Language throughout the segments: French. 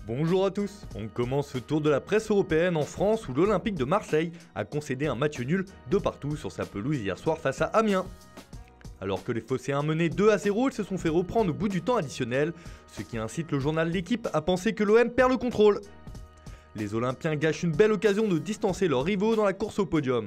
Bonjour à tous, on commence ce tour de la presse européenne en France où l'Olympique de Marseille a concédé un match nul de partout sur sa pelouse hier soir face à Amiens. Alors que les Phocéens menaient 2-0, ils se sont fait reprendre au bout du temps additionnel, ce qui incite le journal L'Équipe à penser que l'OM perd le contrôle. Les Olympiens gâchent une belle occasion de distancer leurs rivaux dans la course au podium.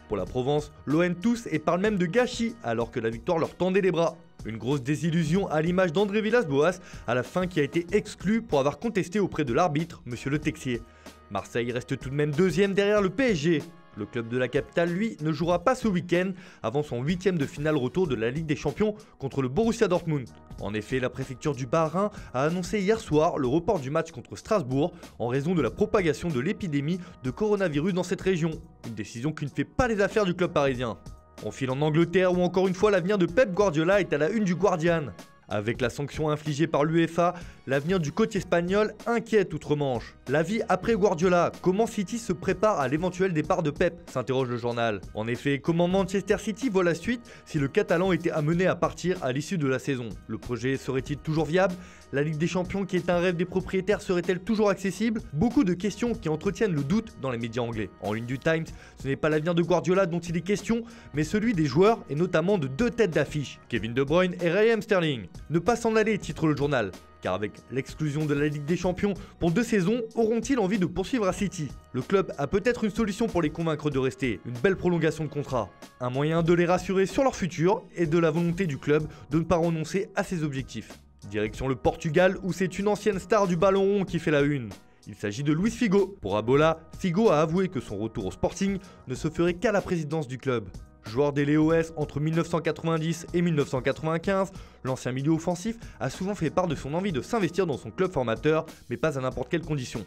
Pour la Provence, l'OM tousse et parle même de gâchis alors que la victoire leur tendait les bras. Une grosse désillusion à l'image d'André Villas-Boas à la fin qui a été exclu pour avoir contesté auprès de l'arbitre, Monsieur Le Texier. Marseille reste tout de même deuxième derrière le PSG. Le club de la capitale, lui, ne jouera pas ce week-end avant son 8e de finale retour de la Ligue des Champions contre le Borussia Dortmund. En effet, la préfecture du Bas-Rhin a annoncé hier soir le report du match contre Strasbourg en raison de la propagation de l'épidémie de coronavirus dans cette région. Une décision qui ne fait pas les affaires du club parisien. On file en Angleterre où encore une fois l'avenir de Pep Guardiola est à la une du Guardian. Avec la sanction infligée par l'UEFA, l'avenir du coach espagnol inquiète outre-Manche. La vie après Guardiola, comment City se prépare à l'éventuel départ de Pep, s'interroge le journal. En effet, comment Manchester City voit la suite si le Catalan était amené à partir à l'issue de la saison? Le projet serait-il toujours viable? La Ligue des Champions qui est un rêve des propriétaires serait-elle toujours accessible? Beaucoup de questions qui entretiennent le doute dans les médias anglais. En ligne du Times, ce n'est pas l'avenir de Guardiola dont il est question, mais celui des joueurs et notamment de deux têtes d'affiche, Kevin De Bruyne et Raheem Sterling. Ne pas s'en aller, titre le journal, car avec l'exclusion de la Ligue des Champions pour 2 saisons, auront-ils envie de poursuivre à City? Le club a peut-être une solution pour les convaincre de rester, une belle prolongation de contrat. Un moyen de les rassurer sur leur futur et de la volonté du club de ne pas renoncer à ses objectifs. Direction le Portugal où c'est une ancienne star du ballon rond qui fait la une. Il s'agit de Luis Figo. Pour Abola, Figo a avoué que son retour au Sporting ne se ferait qu'à la présidence du club. Joueur des LOS entre 1990 et 1995, l'ancien milieu offensif a souvent fait part de son envie de s'investir dans son club formateur, mais pas à n'importe quelle condition.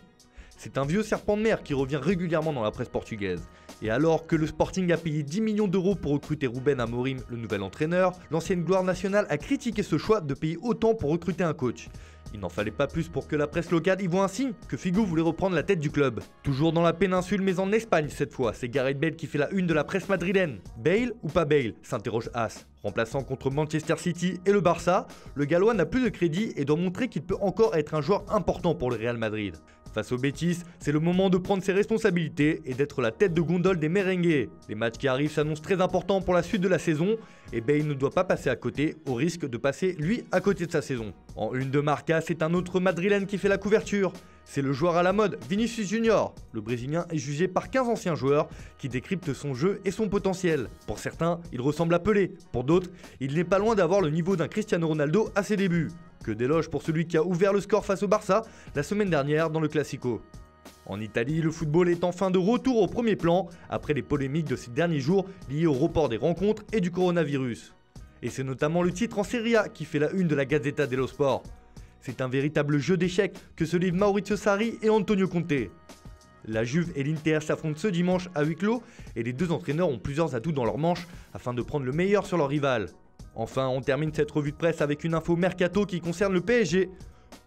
C'est un vieux serpent de mer qui revient régulièrement dans la presse portugaise. Et alors que le Sporting a payé 10 millions d'euros pour recruter Ruben Amorim, le nouvel entraîneur, l'ancienne gloire nationale a critiqué ce choix de payer autant pour recruter un coach. Il n'en fallait pas plus pour que la presse locale y voit un signe que Figo voulait reprendre la tête du club. Toujours dans la péninsule mais en Espagne cette fois, c'est Gareth Bale qui fait la une de la presse madrilène. Bale ou pas Bale, s'interroge As. Remplaçant contre Manchester City et le Barça, le Gallois n'a plus de crédit et doit montrer qu'il peut encore être un joueur important pour le Real Madrid. Face au Betis, c'est le moment de prendre ses responsabilités et d'être la tête de gondole des merengues. Les matchs qui arrivent s'annoncent très importants pour la suite de la saison et Bale ne doit pas passer à côté au risque de passer lui à côté de sa saison. En une de Marca, c'est un autre madrilène qui fait la couverture. C'est le joueur à la mode, Vinicius Junior. Le Brésilien est jugé par 15 anciens joueurs qui décryptent son jeu et son potentiel. Pour certains, il ressemble à Pelé. Pour d'autres, il n'est pas loin d'avoir le niveau d'un Cristiano Ronaldo à ses débuts. Que d'éloges pour celui qui a ouvert le score face au Barça la semaine dernière dans le Classico. En Italie, le football est enfin de retour au premier plan après les polémiques de ces derniers jours liées au report des rencontres et du coronavirus. Et c'est notamment le titre en Serie A qui fait la une de la Gazzetta dello Sport. C'est un véritable jeu d'échecs que se livrent Maurizio Sarri et Antonio Conte. La Juve et l'Inter s'affrontent ce dimanche à huis clos et les deux entraîneurs ont plusieurs atouts dans leur manche afin de prendre le meilleur sur leur rival. Enfin, on termine cette revue de presse avec une info mercato qui concerne le PSG.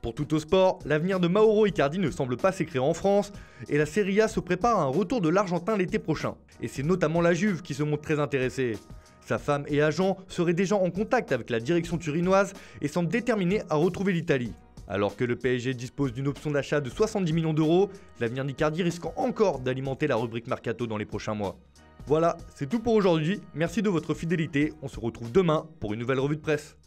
Pour Tuttosport, l'avenir de Mauro Icardi ne semble pas s'écrire en France et la Serie A se prépare à un retour de l'Argentin l'été prochain. Et c'est notamment la Juve qui se montre très intéressée. Sa femme et agent seraient déjà en contact avec la direction turinoise et semblent déterminés à retrouver l'Italie. Alors que le PSG dispose d'une option d'achat de 70 millions d'euros, l'avenir d'Icardi risque encore d'alimenter la rubrique Mercato dans les prochains mois. Voilà, c'est tout pour aujourd'hui, merci de votre fidélité, on se retrouve demain pour une nouvelle revue de presse.